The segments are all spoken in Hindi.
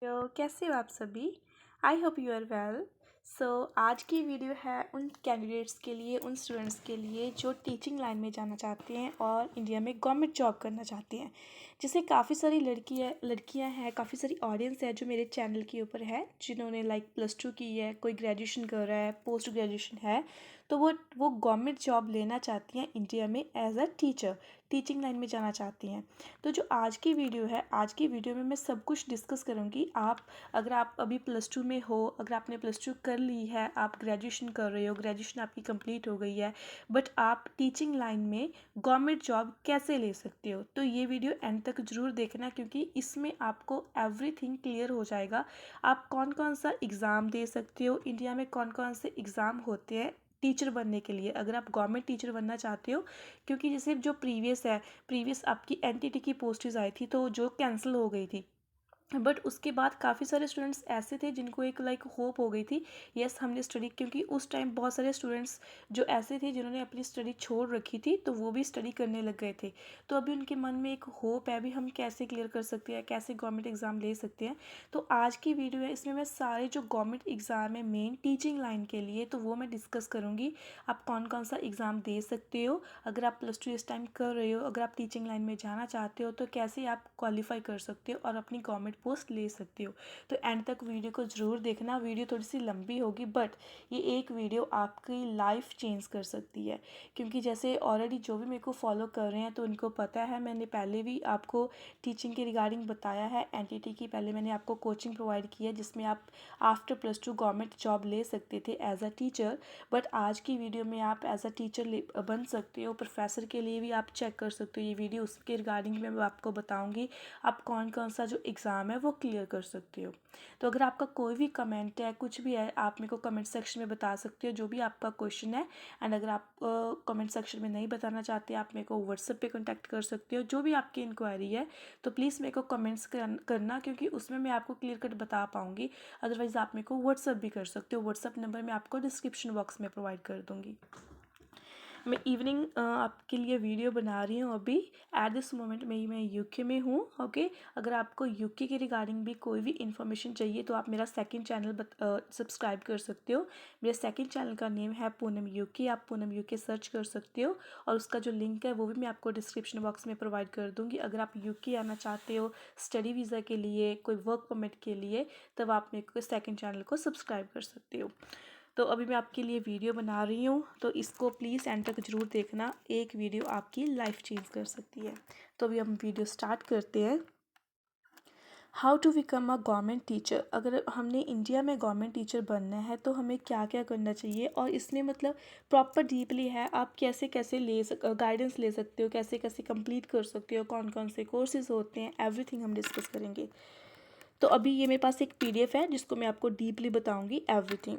कैसे हो आप सभी। I hope you are well. So आज की वीडियो है उन कैंडिडेट्स के लिए, उन स्टूडेंट्स के लिए जो टीचिंग लाइन में जाना चाहते हैं और इंडिया में गवर्नमेंट जॉब करना चाहते हैं। जैसे काफ़ी सारी लड़कियां हैं, काफ़ी सारी ऑडियंस है जो मेरे चैनल के ऊपर है, जिन्होंने +2 की है, कोई ग्रेजुएशन कर रहा है, पोस्ट ग्रेजुएशन है। तो वो गवर्नमेंट जॉब लेना चाहती हैं इंडिया में as a teacher, teaching line में जाना चाहती हैं। तो जो आज की वीडियो है, आज की वीडियो में मैं सब कुछ डिस्कस करूँगी। अगर आप अभी +2 में हो, अगर आपने +2 कर ली है, आप ग्रेजुएशन कर रहे हो, ग्रेजुएशन आपकी कंप्लीट हो गई है, बट आप टीचिंग लाइन में गवर्नमेंट जॉब कैसे ले सकते हो, तो ये वीडियो एंड तक ज़रूर देखना, क्योंकि इसमें आपको एवरीथिंग क्लियर हो जाएगा। आप कौन कौन सा एग्ज़ाम दे सकते हो, इंडिया में कौन कौन से एग्ज़ाम होते हैं टीचर बनने के लिए, अगर आप गवर्नमेंट टीचर बनना चाहते हो। क्योंकि जैसे जो प्रीवियस आपकी एनटीटी की पोस्टेज आई थी, तो जो कैंसिल हो गई थी, बट उसके बाद काफ़ी सारे स्टूडेंट्स ऐसे थे जिनको एक होप हो गई थी, यस हमने स्टडी, क्योंकि उस टाइम बहुत सारे स्टूडेंट्स जो ऐसे थे जिन्होंने अपनी स्टडी छोड़ रखी थी, तो वो भी स्टडी करने लग गए थे। तो अभी उनके मन में एक होप है, अभी हम कैसे क्लियर कर सकते हैं, कैसे गवर्नमेंट एग्ज़ाम ले सकते हैं। तो आज की वीडियो है, इसमें मैं सारे जो गवर्नमेंट एग्ज़ाम है मेन टीचिंग लाइन के लिए, तो वो मैं डिस्कस करूँगी। आप कौन कौन सा एग्ज़ाम दे सकते हो, अगर आप +2 इस टाइम कर रहे हो, अगर आप टीचिंग लाइन में जाना चाहते हो, तो कैसे आप क्वालिफाई कर सकते हो और अपनी गवर्नमेंट पोस्ट ले सकते हो। तो एंड तक वीडियो को ज़रूर देखना। वीडियो थोड़ी सी लंबी होगी, बट ये एक वीडियो आपकी लाइफ चेंज कर सकती है। क्योंकि जैसे ऑलरेडी जो भी मेरे को फॉलो कर रहे हैं, तो उनको पता है, मैंने पहले भी आपको टीचिंग के रिगार्डिंग बताया है। एनटीटी की पहले मैंने आपको कोचिंग प्रोवाइड की है, जिसमें आप आफ्टर +2 गवर्नमेंट जॉब ले सकते थे एज अ टीचर। बट आज की वीडियो में आप एज अ टीचर बन सकते हो, प्रोफेसर के लिए भी आप चेक कर सकते हो। ये वीडियो उसके रिगार्डिंग में मैं आपको बताऊंगी आप कौन कौन सा जो एग्ज़ाम है वो क्लियर कर सकते हो। तो अगर आपका कोई भी कमेंट है, कुछ भी है, आप मेरे को कमेंट सेक्शन में बता सकते हो, जो भी आपका क्वेश्चन है। एंड अगर आप कमेंट सेक्शन में नहीं बताना चाहते, आप मेरे को व्हाट्सएप पे कॉन्टैक्ट कर सकते हो, जो भी आपकी इंक्वायरी है। तो प्लीज़ मेरे को कमेंट्स करना, क्योंकि उसमें मैं आपको क्लियर कट बता पाऊँगी। अदरवाइज़ आप मेरे को व्हाट्सएप भी कर सकते हो, व्हाट्सएप नंबर मैं आपको डिस्क्रिप्शन बॉक्स में प्रोवाइड कर दूँगी। मैं इवनिंग आपके लिए वीडियो बना रही हूँ अभी। एट दिस मोमेंट मैं यूके में हूँ। ओके, अगर आपको यूके के रिगार्डिंग भी कोई भी इन्फॉर्मेशन चाहिए, तो आप मेरा सेकंड चैनल सब्सक्राइब कर सकते हो। मेरे सेकंड चैनल का नेम है पूनम यूके, आप पूनम यूके सर्च कर सकते हो, और उसका जो लिंक है वो भी मैं आपको डिस्क्रिप्शन बॉक्स में प्रोवाइड कर दूँगी। अगर आप यूके आना चाहते हो स्टडी वीज़ा के लिए, कोई वर्क परमिट के लिए, तब आप मेरे को सेकंड चैनल को सब्सक्राइब कर सकते हो। तो अभी मैं आपके लिए वीडियो बना रही हूँ, तो इसको प्लीज़ एंड तक ज़रूर देखना। एक वीडियो आपकी लाइफ चेंज कर सकती है। तो अभी हम वीडियो स्टार्ट करते हैं। How to become a government teacher. अगर हमने इंडिया में गवर्नमेंट टीचर बनना है, तो हमें क्या क्या करना चाहिए, और इसमें प्रॉपर डीपली है, आप कैसे कैसे गाइडेंस ले सकते हो, कैसे कैसे कंप्लीट कर सकते हो, कौन कौन से कोर्सेज होते हैं, एवरीथिंग हम डिस्कस करेंगे। तो अभी ये मेरे पास एक PDF है, जिसको मैं आपको डीपली बताऊँगी एवरीथिंग।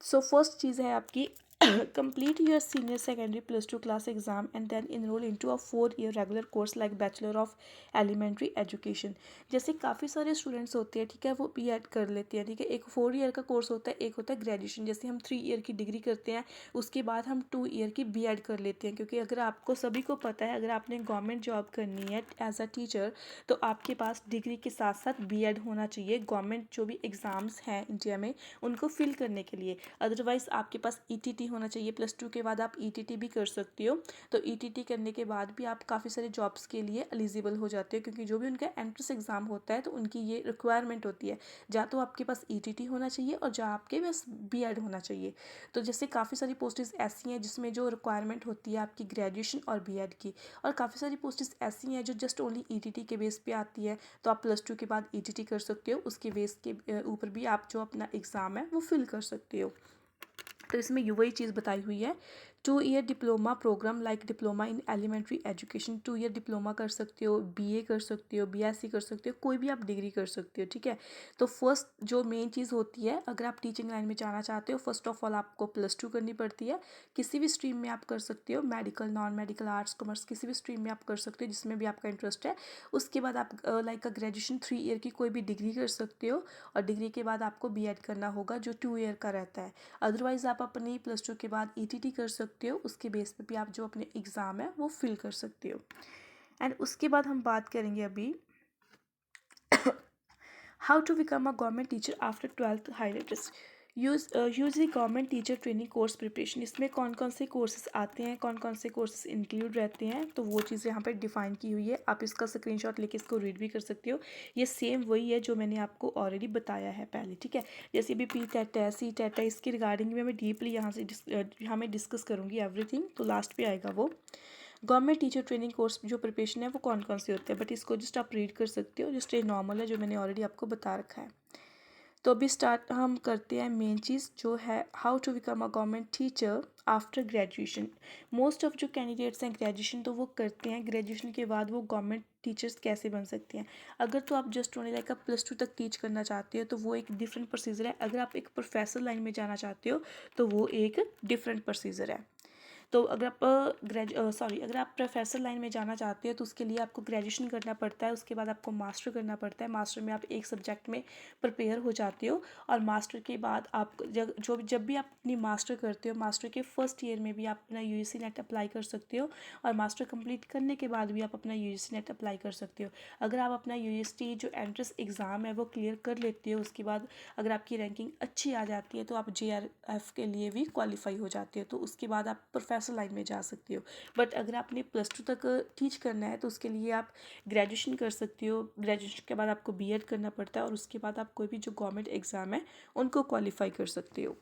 सो फर्स्ट चीज़ है आपकी complete your senior secondary +2 class exam and then enrol into a 4 year regular course like bachelor of elementary education. जैसे काफ़ी सारे स्टूडेंट्स होते हैं, ठीक है, वो B.Ed कर लेते हैं, ठीक है। एक 4 ईयर का कोर्स होता है, एक होता है ग्रेजुएशन। जैसे हम 3 ईयर की डिग्री करते हैं, उसके बाद हम 2 ईयर की B.Ed कर लेते हैं। क्योंकि अगर आपको सभी को पता है, अगर आपने गवर्नमेंट जॉब करनी है एज अ टीचर, तो आपके पास डिग्री के साथ साथ B.Ed होना चाहिए, गवर्नमेंट जो भी एग्ज़ाम्स हैं इंडिया में उनको फिल करने के लिए। अदरवाइज़ आपके पास ETT होना चाहिए। +2 के बाद आप ETT भी कर सकते हो। तो ETT करने के बाद भी आप काफ़ी सारे जॉब्स के लिए एलिजिबल हो जाते हो, क्योंकि जो भी उनका एंट्रेंस एग्ज़ाम होता है, तो उनकी ये रिक्वायरमेंट होती है, या तो आपके पास ETT होना चाहिए और या आपके पास B.Ed होना चाहिए। तो जैसे काफ़ी सारी पोस्टेज ऐसी हैं जिसमें जो रिक्वायरमेंट होती है आपकी ग्रेजुएशन और B.Ed की, और काफ़ी सारी पोस्टेज ऐसी हैं जो जस्ट ओनली ETT के बेस पे आती है। तो आप +2 के बाद ETT कर सकते हो, उसके बेस के ऊपर भी आप जो अपना एग्ज़ाम है वो फिल कर सकते हो। तो इसमें वही चीज़ बताई हुई है। 2 year diploma programme like diploma in elementary education, 2 year diploma कर सकते हो, BA कर सकते हो, BSc कर सकते हो, कोई भी आप डिग्री कर सकते हो, ठीक है। तो फर्स्ट जो मेन चीज़ होती है, अगर आप टीचिंग लाइन में जाना चाहते हो, फर्स्ट ऑफ ऑल आपको +2 करनी पड़ती है। किसी भी स्ट्रीम में आप कर सकते हो, medical, non medical, arts, commerce, किसी भी स्ट्रीम में आप कर सकते हो जिसमें भी आपका इंटरेस्ट है। उसके बाद आप लाइक ग्रेजुएशन 3 ईयर की कोई भी डिग्री कर सकते हो, और डिग्री के बाद आपको B.Ed करना होगा, जो 2 ईयर का रहता है। अदरवाइज़ आप अपनी +2 के बाद ETT कर सकते हो, उसके बेस पे भी आप जो अपने एग्ज़ाम है वो फिल कर सकते हो। एंड उसके बाद हम बात करेंगे अभी how to become a government teacher after 12th highlighters. Use the government teacher training course preparation. इसमें कौन कौन से कोर्सेज आते हैं, कौन कौन से कोर्सेज इंक्लूड रहते हैं, तो वो चीज़ें यहाँ पर डिफाइन की हुई है। आप इसका स्क्रीनशॉट लेके इसको रीड भी कर सकते हो। ये सेम वही है जो मैंने आपको ऑलरेडी बताया है पहले, ठीक है। जैसे भी पी टेट है, सी टेट है, इसके रिगार्डिंग में मैं डीपली यहाँ मैं डिस्कस करूँगी एवरीथिंग, तो लास्ट पे आएगा वो। गवर्नमेंट टीचर ट्रेनिंग कोर्स जो प्रिपरेशन है वो कौन कौन से होते हैं, बट इसको जस्ट आप रीड कर सकते हो, जस्ट ये नॉर्मल है जो मैंने ऑलरेडी आपको बता रखा है। तो अभी स्टार्ट हम करते हैं मेन चीज़ जो है how to become a government teacher after graduation. Most of जो कैंडिडेट्स हैं ग्रेजुएशन तो वो करते हैं, ग्रेजुएशन के बाद वो गवर्नमेंट टीचर्स कैसे बन सकते हैं। अगर तो आप जस्ट ओनली लाइक +2 तक टीच करना चाहते हो तो वो एक डिफरेंट प्रोसीजर है। अगर आप एक प्रोफेसर लाइन में जाना चाहते हो तो वो एक डिफरेंट प्रोसीजर है। तो अगर आप अगर आप प्रोफेसर लाइन में जाना चाहते हो तो उसके लिए आपको ग्रेजुएशन करना पड़ता है, उसके बाद आपको मास्टर करना पड़ता है। मास्टर में आप एक सब्जेक्ट में प्रिपेयर हो जाते हो और मास्टर के बाद आप जब भी आप अपनी मास्टर करते हो, मास्टर के फर्स्ट ईयर में भी आप अपना यूजीसी नेट अप्लाई कर सकते हो और मास्टर कंप्लीट करने के बाद भी आप अपना यूजीसी नेट अप्लाई कर सकते हो। अगर आप अपना यूजीसी जो एंट्रेंस एग्ज़ाम है वो क्लियर कर लेते हो, उसके बाद अगर आपकी रैंकिंग अच्छी आ जाती है तो आप JRF के लिए भी क्वालिफाई हो जाते हो, तो उसके बाद आप प्रोफेसर लाइन में जा सकते हो। बट अगर आपने +2 तक टीच करना है तो उसके लिए आप ग्रेजुएशन कर सकते हो। ग्रेजुएशन के बाद आपको BEd करना पड़ता है और उसके बाद आप कोई भी जो गवर्नमेंट एग्ज़ाम है उनको क्वालिफाई कर सकते हो।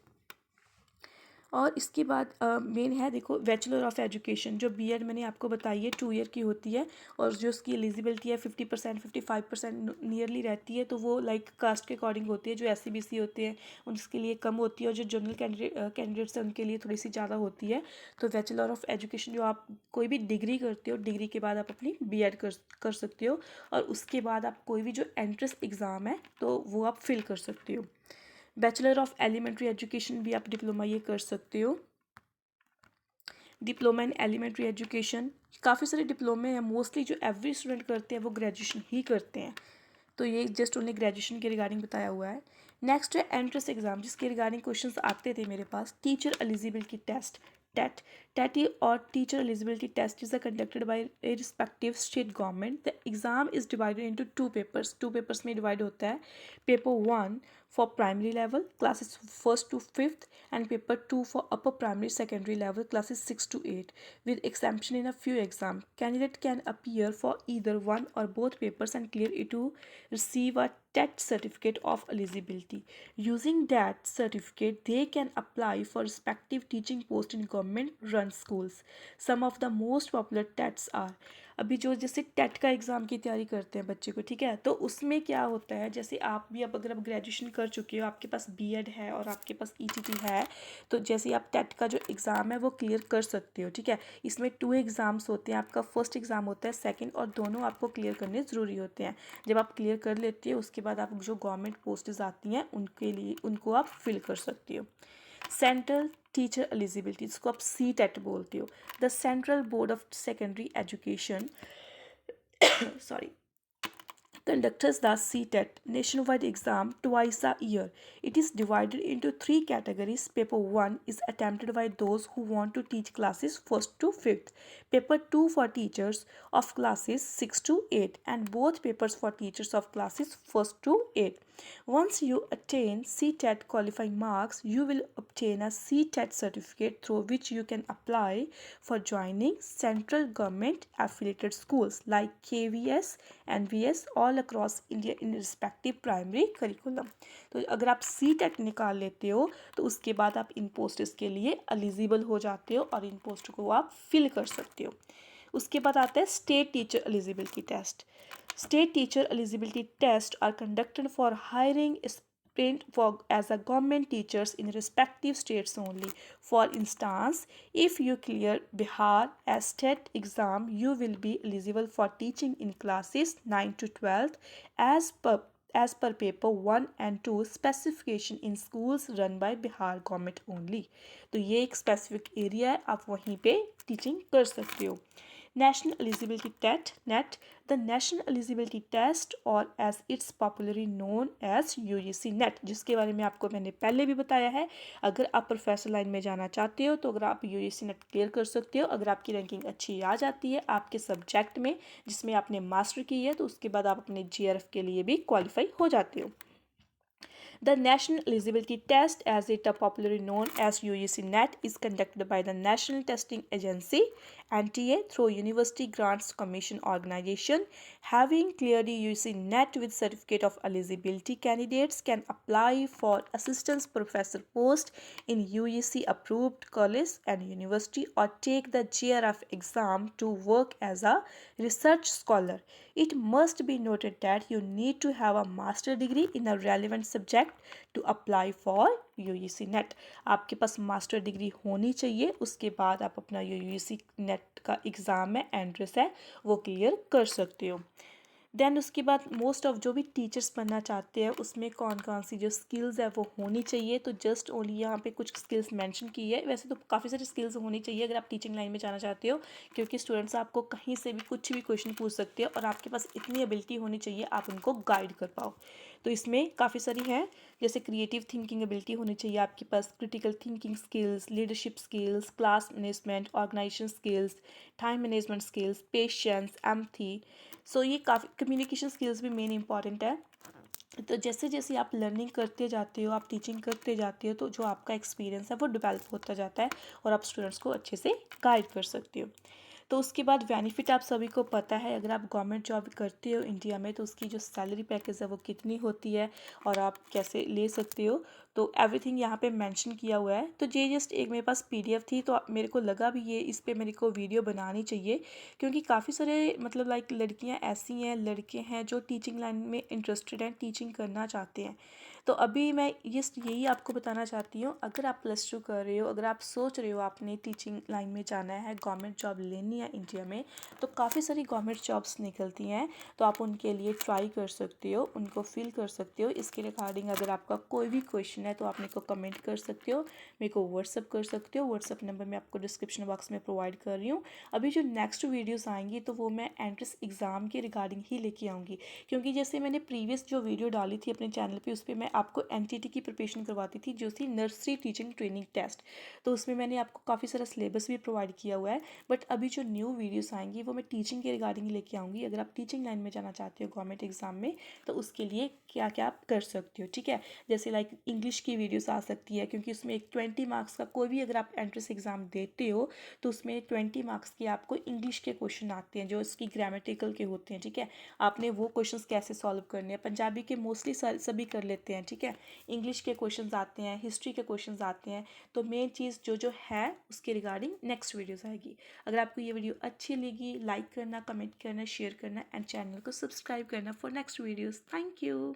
और इसके बाद मेन है देखो बैचलर ऑफ एजुकेशन, जो BEd मैंने आपको बताई है 2 ईयर की होती है और जो उसकी एलिजिबिलिटी है 50% 55% नियरली रहती है, तो वो लाइक कास्ट के अकॉर्डिंग होती है। जो SC BC होते हैं उसके लिए कम होती है और जो जनरल कैंडिडेट्स हैं उनके लिए थोड़ी सी ज़्यादा होती है। तो बैचलर ऑफ एजुकेशन जो आप कोई भी डिग्री करते हो, डिग्री के बाद आप अपनी BEd कर सकते हो और उसके बाद आप कोई भी जो एंट्रेंस एग्ज़ाम है तो वो आप फिल कर सकते हो। बैचलर ऑफ एलिमेंट्री एजुकेशन भी आप डिप्लोमा ये कर सकते हो। डिप्लोमा इन एलिमेंट्री एजुकेशन, काफ़ी सारे डिप्लोमे हैं, मोस्टली जो एवरी स्टूडेंट करते हैं वो ग्रेजुएशन ही करते हैं, तो ये जस्ट ओनली ग्रेजुएशन के रिगार्डिंग बताया हुआ है। नेक्स्ट है एंट्रेंस एग्जाम, जिसके रिगार्डिंग क्वेश्चंस आते थे मेरे पास। Teacher eligibility test, TET TET और teacher eligibility test is conducted by a respective state government. The exam is divided into 2 papers, 2 papers में डिवाइड होता है। Paper 1 for primary level classes 1st to 5th and paper 2 for upper primary secondary level classes 6 to 8, with exemption in a few exams. Candidate can appear for either one or both papers and clear it to receive a TET certificate of eligibility. Using that certificate they can apply for respective teaching post in government run schools. Some of the most popular TETs are, अभी जो जैसे टेट का एग्ज़ाम की तैयारी करते हैं बच्चे को, ठीक है, तो उसमें क्या होता है, जैसे आप भी अब अगर आप ग्रेजुएशन कर चुके हो, आपके पास BEd है और आपके पास ETT है, तो जैसे आप टेट का जो एग्ज़ाम है वो क्लियर कर सकते हो, ठीक है। इसमें 2 एग्ज़ाम्स होते हैं, आपका फर्स्ट एग्ज़ाम होता है, सेकंड, और दोनों आपको क्लियर करने ज़रूरी होते हैं। जब आप क्लियर कर लेते हो उसके बाद आप जो गवर्नमेंट पोस्ट्स आती हैं उनके लिए उनको आप फिल कर सकते हो। सेंट्रल टीचर एलिजिबिलिटी, जिसको आप CTET बोलते हो। The central board of secondary education sorry conducts the CTET nationwide exam twice a year. It is divided into 3 categories. Paper 1 is attempted by those who want to teach classes 1st to 5th. Paper 2 for teachers of classes 6 to 8, and both papers for teachers of classes 1st to 8. Once you attain CTET qualifying marks, you will obtain a CTET certificate through which you can apply for joining central government affiliated schools like KVS, NVS all across India in respective primary curriculum. तो अगर आप CTET निकाल लेते हो तो उसके बाद आप इन पोस्ट्स के लिए एलिजिबल हो जाते हो और इन पोस्ट को आप फिल कर सकते हो। उसके बाद आता है state teacher eligibility test. State teacher eligibility tests are conducted for hiring aspirant for as a government teachers in respective states only. For instance, if you clear Bihar state exam, you will be eligible for teaching in classes 9 to 12 as per paper 1 and 2 specification in schools run by Bihar government only. तो ये एक स्पेसिफिक एरिया है, आप वहीं पे टीचिंग कर सकते हो। National Eligibility Test NET, the National Eligibility Test और as it's popularly known as UGC NET, जिसके बारे में आपको मैंने पहले भी बताया है। अगर आप प्रोफेसर लाइन में जाना चाहते हो तो अगर आप UGC NET क्लियर कर सकते हो, अगर आपकी रैंकिंग अच्छी आ जाती है आपके सब्जेक्ट में जिसमें आपने मास्टर की है, तो उसके बाद आप अपने GRF के लिए भी क्वालिफाई हो जाते हो। The National Eligibility Test, as it is popularly known as UGC NET, is conducted by the National Testing Agency (NTA) through University Grants Commission organization. Having cleared UGC NET with certificate of eligibility, candidates can apply for assistant professor post in UGC approved college and university or take the GRF exam to work as a research scholar. It must be noted that you need to have a master degree in a relevant subject to apply for UGC NET। आपके पास मास्टर डिग्री होनी चाहिए, उसके बाद आप अपना UGC NET का एग्ज़ाम है, एंट्रेंस है, वो क्लियर कर सकते हो। देन उसके बाद मोस्ट ऑफ जो भी टीचर्स बनना चाहते हैं उसमें कौन कौन सी जो स्किल्स है वो होनी चाहिए, तो जस्ट ओनली यहाँ पे कुछ स्किल्स मेंशन की है। वैसे तो काफ़ी सारी स्किल्स होनी चाहिए अगर आप टीचिंग लाइन में जाना चाहते हो, क्योंकि स्टूडेंट्स आपको कहीं से भी कुछ भी क्वेश्चन पूछ सकते हैं और आपके पास इतनी एबिलिटी होनी चाहिए आप उनको गाइड कर पाओ। तो इसमें काफ़ी सारी हैं, जैसे क्रिएटिव थिंकिंग एबिलिटी होनी चाहिए आपके पास, critical thinking skills, leadership skills, class management, organisation skills, time management skills, patience, empathy. So ये काफ़ी कम्युनिकेशन स्किल्स भी मेन इंपॉर्टेंट है। तो जैसे जैसे आप लर्निंग करते जाते हो, आप टीचिंग करते जाते हो, तो जो आपका एक्सपीरियंस है वो डेवलप होता जाता है और आप स्टूडेंट्स को अच्छे से गाइड कर सकते हो। तो उसके बाद बेनिफिट आप सभी को पता है, अगर आप गवर्नमेंट जॉब करते हो इंडिया में तो उसकी जो सैलरी पैकेज है वो कितनी होती है और आप कैसे ले सकते हो, तो एवरीथिंग यहाँ पे मेंशन किया हुआ है। तो ये जस्ट एक मेरे पास PDF थी, तो मेरे को लगा भी ये इस पे मेरे को वीडियो बनानी चाहिए, क्योंकि काफ़ी सारे मतलब लाइक लड़कियाँ ऐसी हैं, लड़के हैं जो टीचिंग लाइन में इंटरेस्टेड हैं, टीचिंग करना चाहते हैं। तो अभी मैं यही आपको बताना चाहती हूँ, अगर आप +2 कर रहे हो, अगर आप सोच रहे हो आपने टीचिंग लाइन में जाना है, गवर्नमेंट जॉब लेनी है इंडिया में, तो काफ़ी सारी गवर्नमेंट जॉब्स निकलती हैं, तो आप उनके लिए ट्राई कर सकते हो, उनको फिल कर सकते हो। इसके रिगार्डिंग अगर आपका कोई भी क्वेश्चन है तो आप मेरे को कमेंट कर सकते हो, मेरे को व्हाट्सअप कर सकते हो। व्हाट्सअप नंबर मैं आपको डिस्क्रिप्शन बॉक्स में प्रोवाइड कर रही हूँ। अभी जो नेक्स्ट वीडियोज़ आएंगी तो वो मैं एंट्रेंस एग्ज़ाम के रिगार्डिंग ही लेके आऊँगी, क्योंकि जैसे मैंने प्रीवियस जो वीडियो डाली थी अपने चैनल पे उस पर मैं आपको NTT की प्रिपरेशन करवाती थी, जो थी नर्सरी टीचिंग ट्रेनिंग टेस्ट। तो उसमें मैंने आपको काफ़ी सारा सिलेबस भी प्रोवाइड किया हुआ है, बट अभी जो न्यू वीडियोस आएंगी वो मैं टीचिंग के रिगार्डिंग लेके आऊँगी। अगर आप टीचिंग लाइन में जाना चाहते हो गवर्नमेंट एग्जाम में, तो उसके लिए क्या क्या आप कर सकते हो, ठीक है। जैसे लाइक इंग्लिश की वीडियोस आ सकती है, क्योंकि उसमें एक 20 मार्क्स का कोई भी अगर आप एंट्रेंस एग्ज़ाम देते हो तो उसमें 20 मार्क्स की आपको इंग्लिश के क्वेश्चन आते हैं जो इसकी ग्रामेटिकल के होते हैं, ठीक है। आपने वो क्वेश्चंस कैसे सॉल्व करने हैं, पंजाबी के मोस्टली सभी कर लेते हैं, ठीक है। इंग्लिश के क्वेश्चंस आते हैं, हिस्ट्री के क्वेश्चंस आते हैं। तो मेन चीज़ जो है उसके रिगार्डिंग नेक्स्ट वीडियोस आएगी। अगर आपको ये वीडियो अच्छी लगी, लाइक करना, कमेंट करना, शेयर करना एंड चैनल को सब्सक्राइब करना for next videos. Thank you.